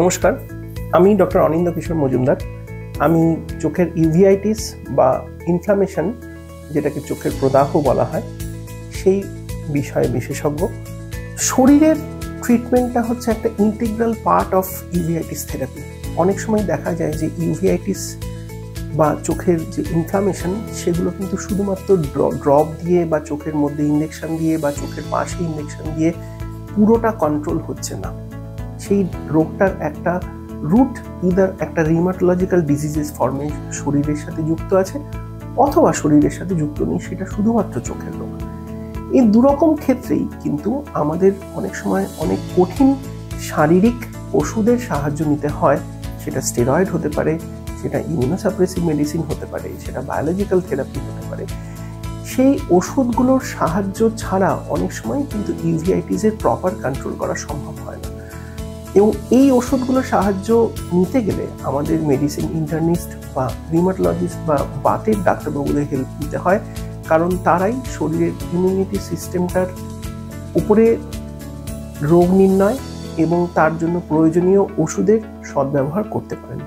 নমস্কার, আমি ডক্টর অনিন্দ কিশোর মজুমদার। আমি চোখের ইউভিআইটিস বা ইনফ্লামেশন, যেটাকে চোখের প্রদাহ বলা হয়, সেই বিষয়ে বিশেষজ্ঞ। শরীরের ট্রিটমেন্টটা হচ্ছে একটা integral part of uveitis therapy. অনেক সময় দেখা যায় যে ইউভিআইটিস বা চোখের যে ইনফ্লামেশন, সেগুলো কিন্তু শুধুমাত্র ড্রপ দিয়ে বা চোখের মধ্যে ইঞ্জেকশন দিয়ে বা চোখের পাশে ইঞ্জেকশন দিয়ে পুরোটা কন্ট্রোল হচ্ছে না। সেই রোগটার একটা রুট ইদার একটা রিমাটোলজিক্যাল ডিজিজেস ফর্মে শরীরের সাথে যুক্ত আছে, অথবা শরীরের সাথে যুক্ত নেই, সেটা শুধুমাত্র চোখের রোগ। এই দুরকম ক্ষেত্রেই কিন্তু আমাদের অনেক সময় অনেক কঠিন শারীরিক ওষুধের সাহায্য নিতে হয়। সেটা স্টেরয়েড হতে পারে, সেটা ইমিউনোসাপ্রেসিভ মেডিসিন হতে পারে, সেটা বায়োলজিক্যাল থেরাপি হতে পারে। সেই ওষুধগুলোর সাহায্য ছাড়া অনেক সময় কিন্তু ইউভিআইটিসের প্রপার কন্ট্রোল করা সম্ভব হয় না। এবং এই ওষুধগুলোর সাহায্য নিতে গেলে আমাদের মেডিসিন ইন্টার্নিস্ট বা রিমাটোলজিস্ট বা বাতের ডাক্তারবাবুদের হেল্প নিতে হয়, কারণ তারাই শরীরের ইমিউনিটি সিস্টেমটার উপরে রোগ নির্ণয় এবং তার জন্য প্রয়োজনীয় ওষুধের সদ্ব্যবহার করতে পারেন।